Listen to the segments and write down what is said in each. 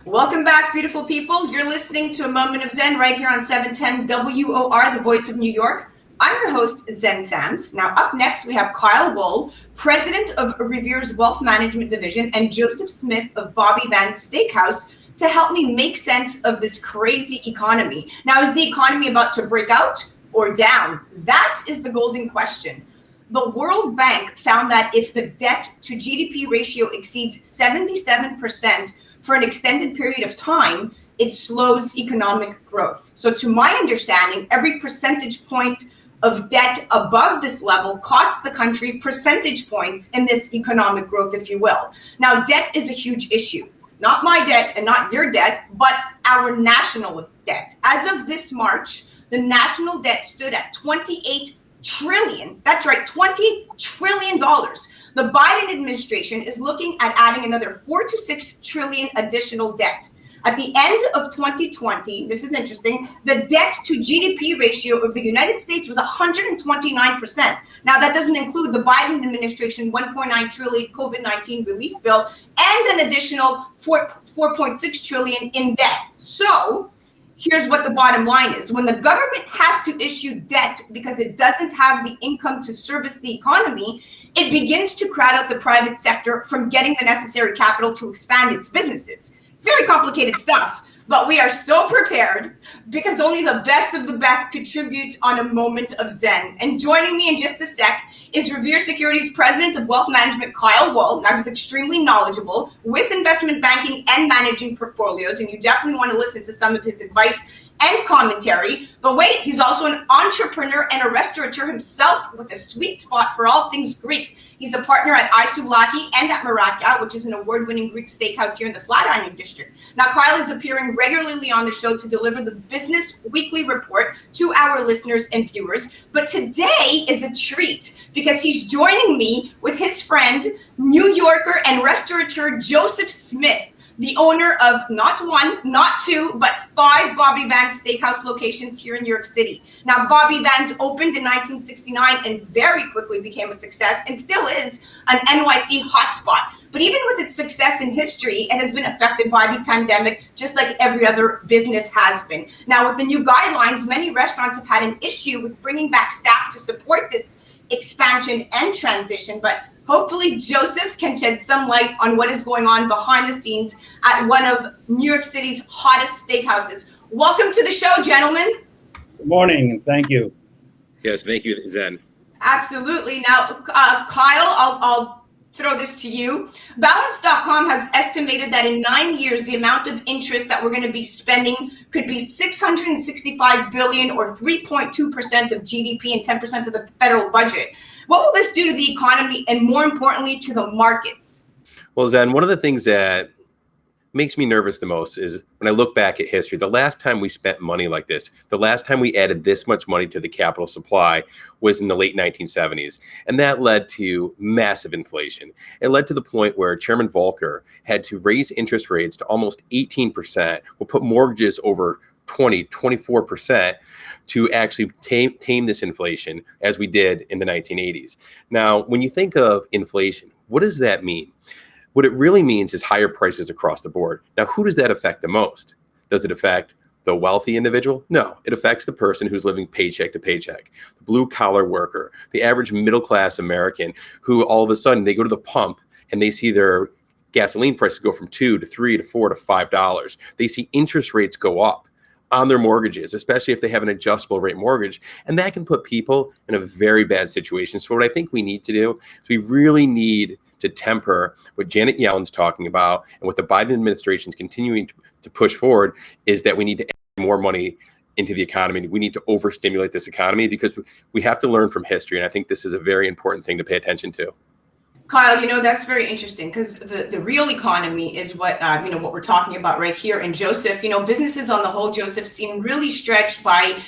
Welcome back, beautiful people. You're listening to a Moment of Zen right here on 710 WOR, the voice of New York. I'm your host, Zen Sams. Now, up next, we have Kyle Wool, president of Revere's Wealth Management Division, and Joseph Smith of Bobby Van's Steakhouse to help me make sense of this crazy economy. Now, is the economy about to break out or down? That is the golden question. The World Bank found that if the debt to GDP ratio exceeds 77%, for an extended period of time, it slows economic growth. So to my understanding, every percentage point of debt above this level costs the country percentage points in this economic growth, if you will. Now, debt is a huge issue. Not my debt and not your debt, but our national debt. As of this March, the national debt stood at $28 trillion. That's right, $20 trillion. The Biden administration is looking at adding another 4 to 6 trillion additional debt. At the end of 2020, this is interesting, the debt to GDP ratio of the United States was 129%. Now, that doesn't include the Biden administration 1.9 trillion COVID-19 relief bill and an additional 4.6 trillion in debt. So here's what the bottom line is. When the government has to issue debt because it doesn't have the income to service the economy, it begins to crowd out the private sector from getting the necessary capital to expand its businesses. It's very complicated stuff, but we are so prepared because only the best of the best contribute on a Moment of Zen. And joining me in just a sec is Revere Securities President of Wealth Management, Kyle Wool. Now, he's extremely knowledgeable with investment banking and managing portfolios, and you definitely want to listen to some of his advice and commentary. But wait, he's also an entrepreneur and a restaurateur himself with a sweet spot for all things Greek. He's a partner at Isoulaki and at Maraka, which is an award-winning Greek steakhouse here in the Flatiron District. Now, Kyle is appearing regularly on the show to deliver the Business Weekly Report to our listeners and viewers. But today is a treat because he's joining me with his friend, New Yorker and restaurateur Joseph Smith, the owner of not one, not two, but 5 Bobby Van's Steakhouse locations here in New York City. Now, Bobby Van's opened in 1969 and very quickly became a success and still is an NYC hotspot. But even with its success in history, it has been affected by the pandemic, just like every other business has been. Now, with the new guidelines, many restaurants have had an issue with bringing back staff to support this expansion and transition, but hopefully Joseph can shed some light on what is going on behind the scenes at one of New York City's hottest steakhouses. Welcome to the show, gentlemen. Good morning, and thank you. Yes, thank you, Zen. Absolutely. Now, Kyle, I'll throw this to you. Balance.com has estimated that in 9 years, the amount of interest that we're going to be spending could be $665 billion or 3.2% of GDP and 10% of the federal budget. What will this do to the economy and, more importantly, to the markets? Well, Zen, one of the things that makes me nervous the most is when I look back at history, the last time we spent money like this, the last time we added this much money to the capital supply was in the late 1970s. And that led to massive inflation. It led to the point where Chairman Volcker had to raise interest rates to almost 18%, will put mortgages over 24% to actually tame this inflation as we did in the 1980s. Now, when you think of inflation, what does that mean? What it really means is higher prices across the board. Now, who does that affect the most? Does it affect the wealthy individual? No, it affects the person who's living paycheck to paycheck, the blue collar worker, the average middle class American who all of a sudden they go to the pump and they see their gasoline prices go from $2 to $3 to $4 to $5. They see interest rates go up on their mortgages, especially if they have an adjustable rate mortgage. And that can put people in a very bad situation. So what I think we need to do is we really need to temper what Janet Yellen's talking about and what the Biden administration is continuing to push forward is that we need to add more money into the economy. We need to overstimulate this economy because we have to learn from history. And I think this is a very important thing to pay attention to. Kyle, that's very interesting because the real economy is what what we're talking about right here. And Joseph, businesses on the whole, Joseph, seem really stretched by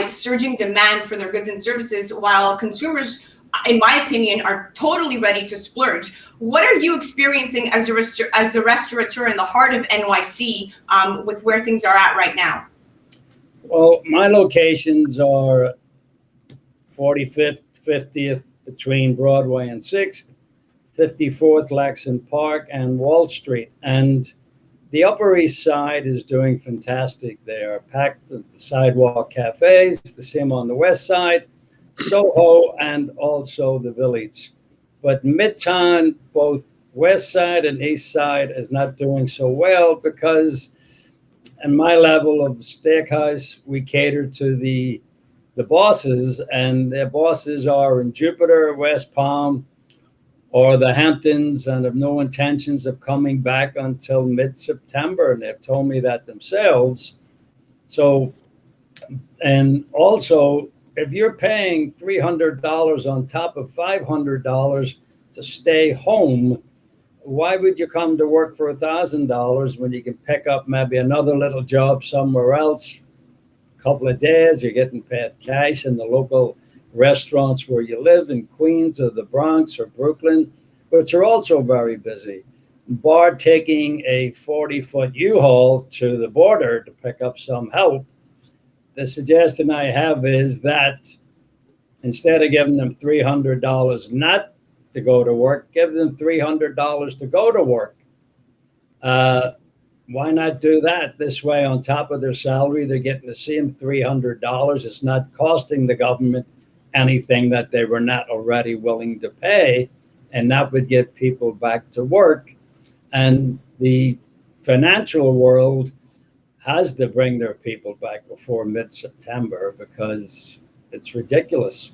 surging demand for their goods and services, while consumers, in my opinion, are totally ready to splurge. What are you experiencing as a restaurateur in the heart of NYC with where things are at right now? Well, my locations are 45th, 50th between Broadway and 6th, 54th Lexington Park and Wall Street. And The Upper East Side is doing fantastic. They are packed at the sidewalk cafes, the same on the West Side, Soho, and also the Village. But Midtown, both West Side and East Side, is not doing so well because in my level of steakhouse, we cater to the bosses, and their bosses are in Jupiter, West Palm, or the Hamptons, and have no intentions of coming back until mid-September, and they've told me that themselves. So, and also, if you're paying $300 on top of $500 to stay home, why would you come to work for $1,000 when you can pick up maybe another little job somewhere else? A couple of days, you're getting paid cash in the local restaurants where you live in Queens or the Bronx or Brooklyn, which are also very busy. Bar taking a 40-foot U-Haul to the border to pick up some help. The suggestion I have is that instead of giving them $300 not to go to work, give them $300 to go to work. Why not do that? This way, on top of their salary, they're getting the same $300. It's not costing the government anything that they were not already willing to pay, and that would get people back to work. And the financial world has to bring their people back before mid-September because it's ridiculous.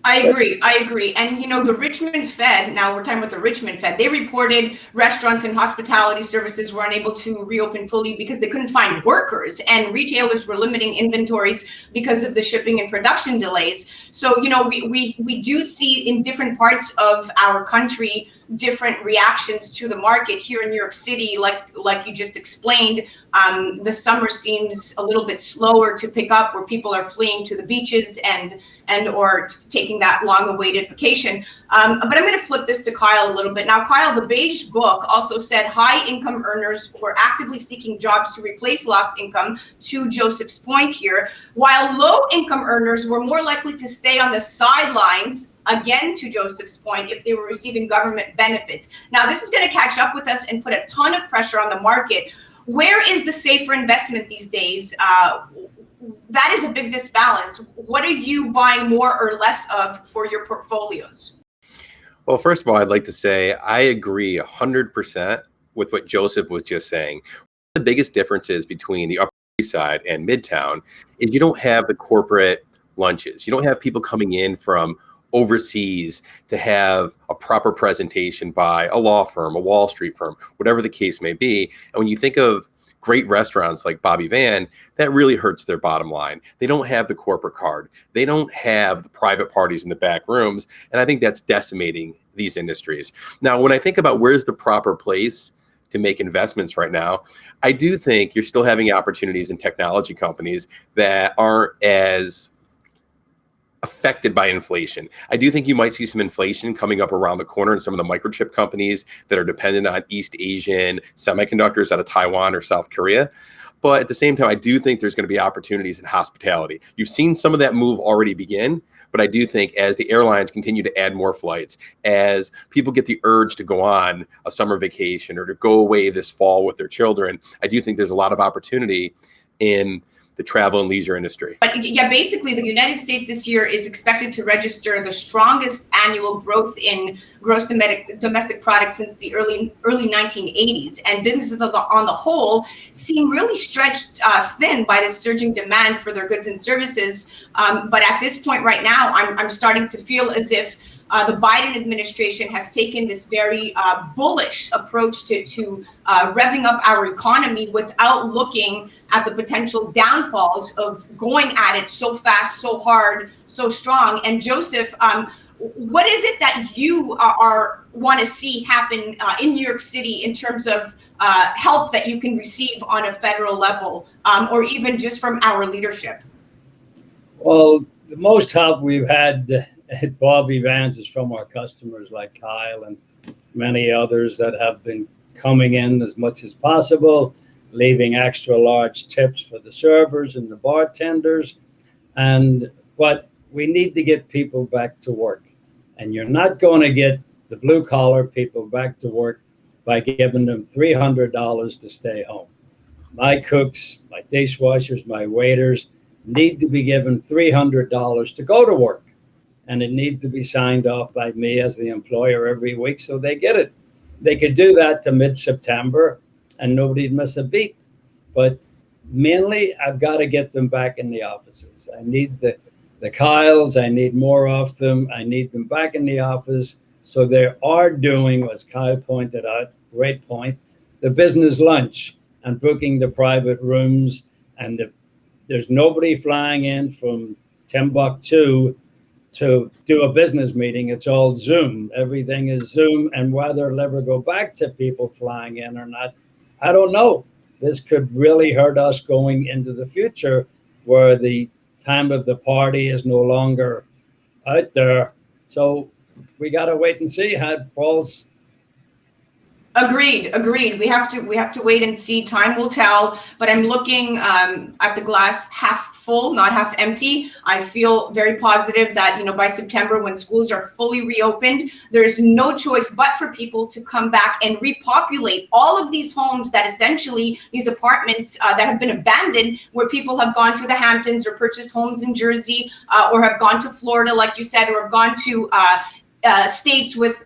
I agree. And, the Richmond Fed, now we're talking about the Richmond Fed, they reported restaurants and hospitality services were unable to reopen fully because they couldn't find workers, and retailers were limiting inventories because of the shipping and production delays. So, we do see in different parts of our country different reactions to the market. Here in New York City, like you just explained, the summer seems a little bit slower to pick up, where people are fleeing to the beaches and or taking that long-awaited vacation. But I'm going to flip this to Kyle a little bit. Now, Kyle, the Beige Book also said high-income earners were actively seeking jobs to replace lost income, to Joseph's point here, while low-income earners were more likely to stay on the sidelines, again, to Joseph's point, if they were receiving government benefits. Now, this is going to catch up with us and put a ton of pressure on the market. Where is the safer investment these days? That is a big disbalance. What are you buying more or less of for your portfolios? Well, first of all, I'd like to say I agree 100% with what Joseph was just saying. The biggest differences between the Upper East Side and Midtown is you don't have the corporate lunches. You don't have people coming in from overseas to have a proper presentation by a law firm, a Wall Street firm, whatever the case may be. And when you think of great restaurants like Bobby Van, that really hurts their bottom line. They don't have the corporate card. They don't have the private parties in the back rooms. And I think that's decimating these industries. Now, when I think about where's the proper place to make investments right now, I do think you're still having opportunities in technology companies that aren't as affected by inflation. I do think you might see some inflation coming up around the corner in some of the microchip companies that are dependent on East Asian semiconductors out of Taiwan or South Korea. But at the same time, I do think there's going to be opportunities in hospitality. You've seen some of that move already begin, but I do think as the airlines continue to add more flights, as people get the urge to go on a summer vacation or to go away this fall with their children, I do think there's a lot of opportunity in the travel and leisure industry. But yeah, basically the United States this year is expected to register the strongest annual growth in gross domestic product since the early 1980s. And businesses on the whole seem really stretched thin by this surging demand for their goods and services. But at this point right now, I'm starting to feel as if the Biden administration has taken this very bullish approach to revving up our economy without looking at the potential downfalls of going at it so fast, so hard, so strong. And Joseph, what is it that you want to see happen in New York City in terms of help that you can receive on a federal level, or even just from our leadership? Well, the most help we've had at Bobby Vans is from our customers like Kyle and many others that have been coming in as much as possible, leaving extra large tips for the servers and the bartenders. But we need to get people back to work. And you're not going to get the blue collar people back to work by giving them $300 to stay home. My cooks, my dishwashers, my waiters need to be given $300 to go to work. And it needs to be signed off by me as the employer every week so they get it. They could do that to mid-September and nobody'd miss a beat. But mainly, I've got to get them back in the offices. I need the Kyles. I need more of them. I need them back in the office. So they are doing, as Kyle pointed out, great point, the business lunch and booking the private rooms. And there's nobody flying in from Timbuktu to do a business meeting. It's all Zoom. Everything is Zoom. And whether it'll ever go back to people flying in or not, I don't know. This could really hurt us going into the future where the time of the party is no longer out there. So we got to wait and see how it falls. Agreed. We have to wait and see. Time will tell. But I'm looking at the glass half full, not half empty. I feel very positive that by September, when schools are fully reopened, there's no choice but for people to come back and repopulate all of these homes that essentially these apartments that have been abandoned, where people have gone to the Hamptons or purchased homes in Jersey or have gone to Florida, like you said, or have gone to states with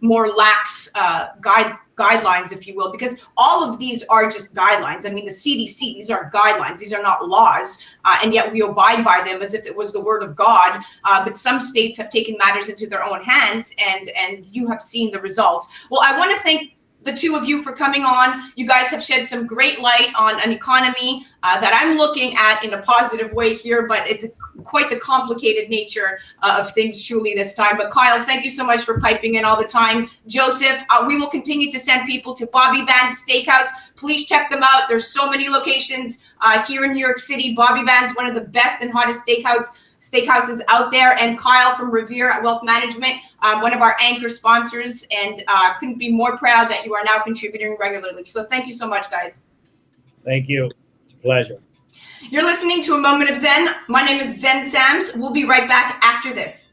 more lax guidelines, if you will, because all of these are just guidelines. I mean, the CDC, these are guidelines. These are not laws, and yet we abide by them as if it was the word of God. But some states have taken matters into their own hands, and you have seen the results. Well, I want to thank the two of you for coming on. You guys have shed some great light on an economy that I'm looking at in a positive way here, but it's quite the complicated nature of things truly this time. But Kyle, thank you so much for piping in all the time. Joseph, we will continue to send people to Bobby Van's Steakhouse. Please check them out. There's so many locations here in New York City. Bobby Van's one of the best and hottest steakhouses out there. And Kyle from Revere Wealth Management, one of our anchor sponsors, and couldn't be more proud that you are now contributing regularly. So thank you so much, guys. Thank you. It's a pleasure. You're listening to A Moment of Zen. My name is Zen Sams. We'll be right back after this.